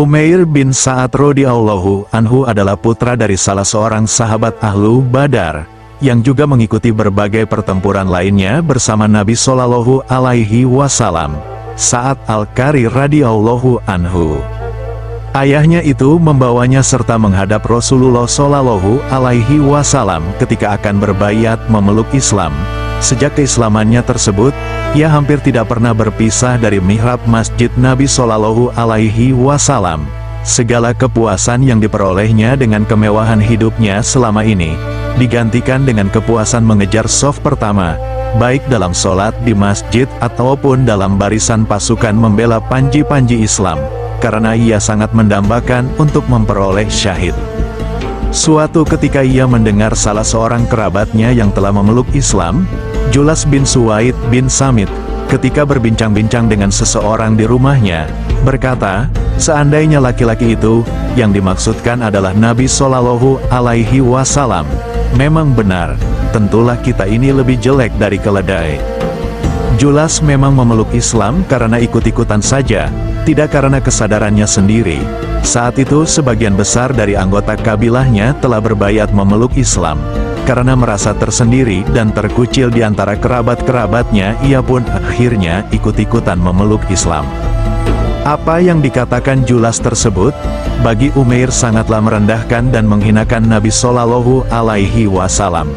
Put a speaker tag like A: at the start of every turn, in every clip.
A: Umair bin Sa'ad radhiyallahu anhu adalah putra dari salah seorang sahabat Ahlu Badar, yang juga mengikuti berbagai pertempuran lainnya bersama Nabi Shallallahu Alaihi Wasallam, Sa'ad Al-Qari radhiyallahu anhu. Ayahnya itu membawanya serta menghadap Rasulullah Shallallahu Alaihi Wasallam ketika akan berbaiat memeluk Islam. Sejak keislamannya tersebut, ia hampir tidak pernah berpisah dari mihrab masjid Nabi Shallallahu Alaihi Wasallam. Segala kepuasan yang diperolehnya dengan kemewahan hidupnya selama ini, digantikan dengan kepuasan mengejar shaf pertama, baik dalam sholat di masjid ataupun dalam barisan pasukan membela panji-panji Islam, karena ia sangat mendambakan untuk memperoleh syahid. Suatu ketika ia mendengar salah seorang kerabatnya yang telah memeluk Islam, Julas bin Suwaid bin Samit, ketika berbincang-bincang dengan seseorang di rumahnya, berkata, seandainya laki-laki itu, yang dimaksudkan adalah Nabi Shallallahu Alaihi Wasallam, memang benar, tentulah kita ini lebih jelek dari keledai. Julas memang memeluk Islam karena ikut-ikutan saja, tidak karena kesadarannya sendiri. Saat itu sebagian besar dari anggota kabilahnya telah berbaiat memeluk Islam. Karena merasa tersendiri dan terkucil di antara kerabat-kerabatnya, ia pun akhirnya ikut-ikutan memeluk Islam. Apa yang dikatakan Julas tersebut, bagi Umair sangatlah merendahkan dan menghinakan Nabi Shallallahu Alaihi Wasallam.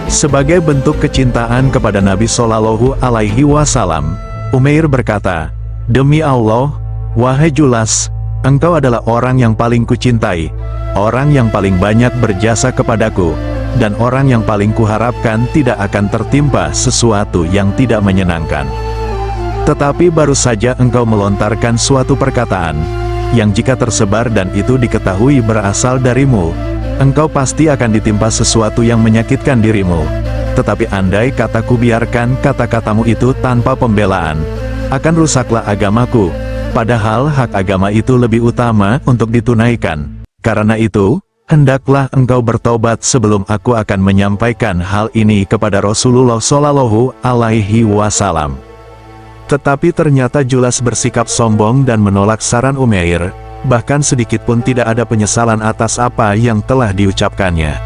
A: Sebagai bentuk kecintaan kepada Nabi Shallallahu Alaihi Wasallam, Umair berkata, "Demi Allah, wahai Julas, engkau adalah orang yang paling kucintai, orang yang paling banyak berjasa kepadaku, dan orang yang paling kuharapkan tidak akan tertimpa sesuatu yang tidak menyenangkan. Tetapi baru saja engkau melontarkan suatu perkataan, yang jika tersebar dan itu diketahui berasal darimu, engkau pasti akan ditimpa sesuatu yang menyakitkan dirimu. Tetapi andai kataku biarkan kata-katamu itu tanpa pembelaan, akan rusaklah agamaku, padahal hak agama itu lebih utama untuk ditunaikan. Karena itu, hendaklah engkau bertobat sebelum aku akan menyampaikan hal ini kepada Rasulullah Shallallahu Alaihi Wasallam." Tetapi ternyata Julas bersikap sombong dan menolak saran Umair, bahkan sedikit pun tidak ada penyesalan atas apa yang telah diucapkannya.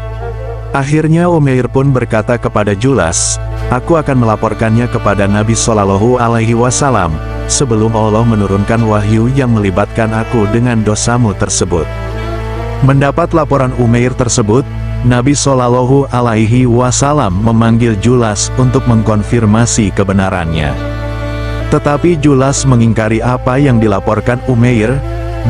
A: Akhirnya Umair pun berkata kepada Julas, "Aku akan melaporkannya kepada Nabi Shallallahu Alaihi Wasallam, sebelum Allah menurunkan wahyu yang melibatkan aku dengan dosamu tersebut." Mendapat laporan Umair tersebut, Nabi Shallallahu Alaihi Wasallam memanggil Julas untuk mengkonfirmasi kebenarannya. Tetapi Julas mengingkari apa yang dilaporkan Umair,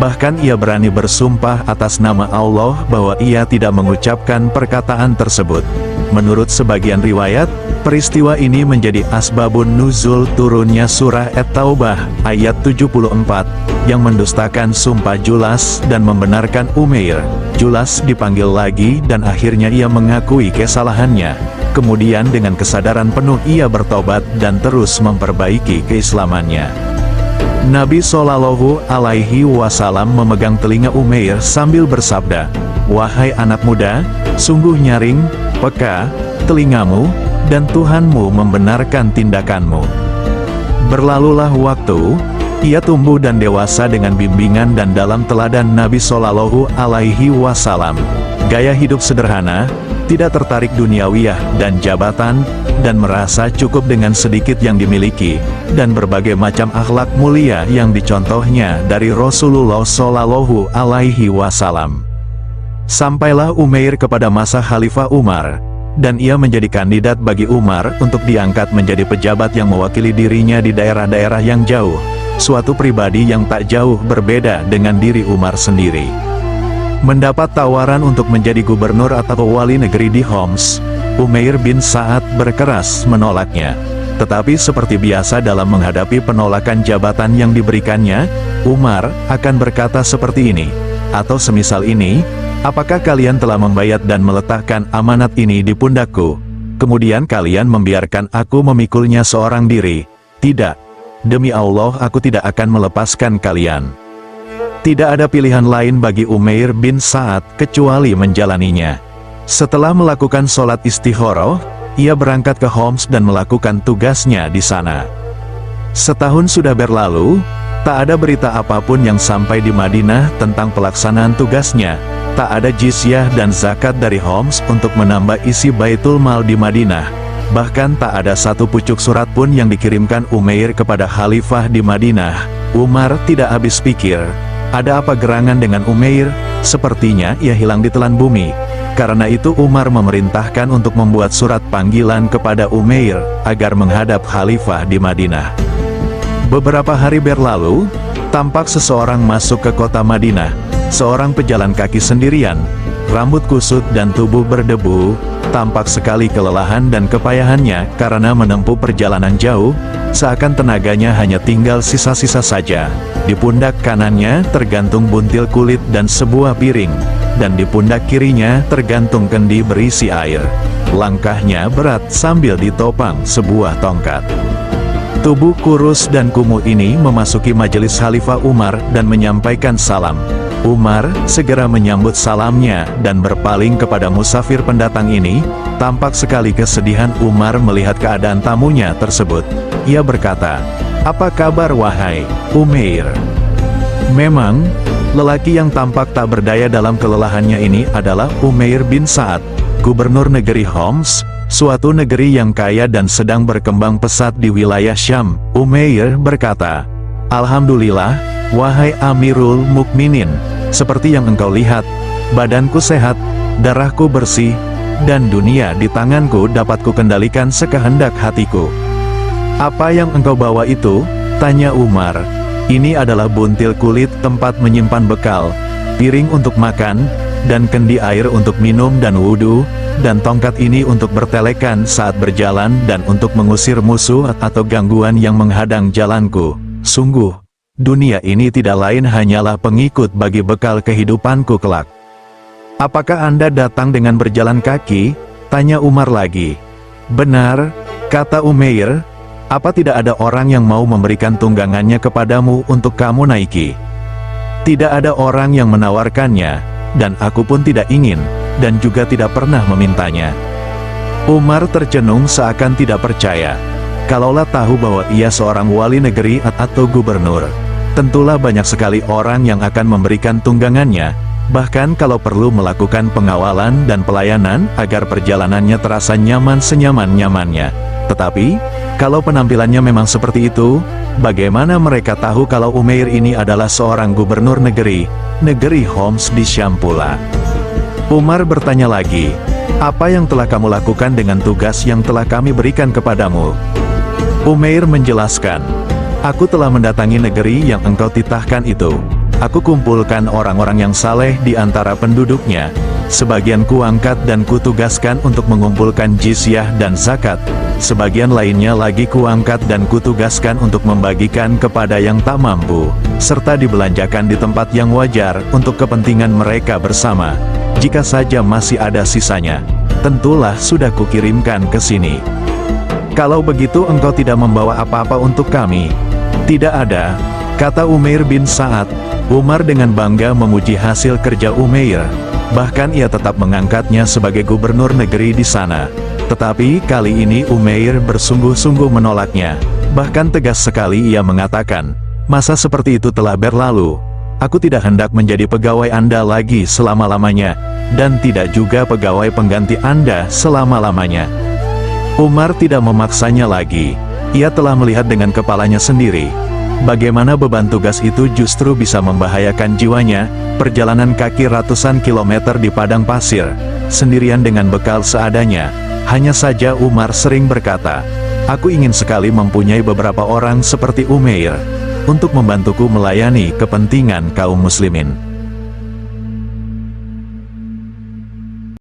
A: bahkan ia berani bersumpah atas nama Allah bahwa ia tidak mengucapkan perkataan tersebut. Menurut sebagian riwayat, peristiwa ini menjadi asbabun nuzul turunnya surah At-Taubah ayat 74, yang mendustakan sumpah Julas dan membenarkan Umair. Julas dipanggil lagi dan akhirnya ia mengakui kesalahannya. Kemudian dengan kesadaran penuh ia bertobat dan terus memperbaiki keislamannya. Nabi Shallallahu Alaihi Wasallam memegang telinga Umair sambil bersabda, "Wahai anak muda, sungguh nyaring, peka, telingamu, dan Tuhanmu membenarkan tindakanmu." Berlalulah waktu, ia tumbuh dan dewasa dengan bimbingan dan dalam teladan Nabi Shallallahu Alaihi Wasallam. Gaya hidup sederhana, tidak tertarik duniawiyah dan jabatan, dan merasa cukup dengan sedikit yang dimiliki, dan berbagai macam akhlak mulia yang dicontohnya dari Rasulullah Shallallahu Alaihi Wasallam. Sampailah Umair kepada masa Khalifah Umar, dan ia menjadi kandidat bagi Umar untuk diangkat menjadi pejabat yang mewakili dirinya di daerah-daerah yang jauh, suatu pribadi yang tak jauh berbeda dengan diri Umar sendiri. Mendapat tawaran untuk menjadi gubernur atau wali negeri di Homs, Umair bin Sa'ad berkeras menolaknya. Tetapi seperti biasa dalam menghadapi penolakan jabatan yang diberikannya, Umar akan berkata seperti ini, atau semisal ini, "Apakah kalian telah membayat dan meletakkan amanat ini di pundakku? Kemudian kalian membiarkan aku memikulnya seorang diri? Tidak. Demi Allah aku tidak akan melepaskan kalian." Tidak ada pilihan lain bagi Umair bin Sa'ad kecuali menjalaninya. Setelah melakukan sholat istikharah, ia berangkat ke Homs dan melakukan tugasnya di sana. Setahun sudah berlalu, Tak ada berita apapun yang sampai di Madinah tentang pelaksanaan tugasnya. Tak ada jizyah dan zakat dari Homs untuk menambah isi Baitul Mal di Madinah. Bahkan tak ada satu pucuk surat pun yang dikirimkan Umair kepada Khalifah di Madinah. Umar tidak habis pikir, ada apa gerangan dengan Umair? Sepertinya ia hilang ditelan bumi. Karena itu Umar memerintahkan untuk membuat surat panggilan kepada Umair, agar menghadap Khalifah di Madinah. Beberapa hari berlalu, tampak seseorang masuk ke kota Madinah. Seorang pejalan kaki sendirian, rambut kusut dan tubuh berdebu, tampak sekali kelelahan dan kepayahannya karena menempuh perjalanan jauh, seakan tenaganya hanya tinggal sisa-sisa saja. Di pundak kanannya tergantung buntil kulit dan sebuah piring, dan di pundak kirinya tergantung kendi berisi air. Langkahnya berat sambil ditopang sebuah tongkat. Tubuh kurus dan kumuh ini memasuki majelis Khalifah Umar dan menyampaikan salam. Umar segera menyambut salamnya dan berpaling kepada musafir pendatang ini. Tampak sekali kesedihan Umar melihat keadaan tamunya tersebut. Ia berkata, "Apa kabar wahai Umair?" Memang, lelaki yang tampak tak berdaya dalam kelelahannya ini adalah Umair bin Sa'ad, gubernur negeri Homs, suatu negeri yang kaya dan sedang berkembang pesat di wilayah Syam. Umair berkata, "Alhamdulillah, wahai Amirul Mukminin, seperti yang engkau lihat, badanku sehat, darahku bersih, dan dunia di tanganku dapat kukendalikan sekehendak hatiku." "Apa yang engkau bawa itu?" tanya Umar. "Ini adalah buntil kulit tempat menyimpan bekal, piring untuk makan, dan kendi air untuk minum dan wudhu, dan tongkat ini untuk bertelekan saat berjalan dan untuk mengusir musuh atau gangguan yang menghadang jalanku. Sungguh, dunia ini tidak lain hanyalah pengikut bagi bekal kehidupanku kelak." "Apakah Anda datang dengan berjalan kaki?" tanya Umar lagi. "Benar," kata Umair. "Apa tidak ada orang yang mau memberikan tunggangannya kepadamu untuk kamu naiki?" "Tidak ada orang yang menawarkannya, dan aku pun tidak ingin, dan juga tidak pernah memintanya." Umar tercenung seakan tidak percaya. Kalaulah tahu bahwa ia seorang wali negeri atau gubernur, tentulah banyak sekali orang yang akan memberikan tunggangannya, bahkan kalau perlu melakukan pengawalan dan pelayanan agar perjalanannya terasa nyaman senyaman-nyamannya. Tetapi, kalau penampilannya memang seperti itu, bagaimana mereka tahu kalau Umair ini adalah seorang gubernur negeri Homs di Syam pula? Umar bertanya lagi, "Apa yang telah kamu lakukan dengan tugas yang telah kami berikan kepadamu?" Umair menjelaskan, "Aku telah mendatangi negeri yang engkau titahkan itu. Aku kumpulkan orang-orang yang saleh di antara penduduknya. Sebagian kuangkat dan kutugaskan untuk mengumpulkan jizyah dan zakat. Sebagian lainnya lagi kuangkat dan kutugaskan untuk membagikan kepada yang tak mampu, serta dibelanjakan di tempat yang wajar untuk kepentingan mereka bersama. Jika saja masih ada sisanya, tentulah sudah kukirimkan ke sini." "Kalau begitu engkau tidak membawa apa-apa untuk kami?" "Tidak ada," kata Umair bin Sa'ad. Umar dengan bangga memuji hasil kerja Umair. Bahkan ia tetap mengangkatnya sebagai gubernur negeri di sana. Tetapi kali ini Umair bersungguh-sungguh menolaknya. Bahkan tegas sekali ia mengatakan, "Masa seperti itu telah berlalu. Aku tidak hendak menjadi pegawai Anda lagi selama-lamanya, dan tidak juga pegawai pengganti Anda selama-lamanya." Umar tidak memaksanya lagi. Ia telah melihat dengan kepalanya sendiri bagaimana beban tugas itu justru bisa membahayakan jiwanya. Perjalanan kaki ratusan kilometer di padang pasir, sendirian dengan bekal seadanya. Hanya saja Umar sering berkata, "Aku ingin sekali mempunyai beberapa orang seperti Umair, untuk membantuku melayani kepentingan kaum muslimin."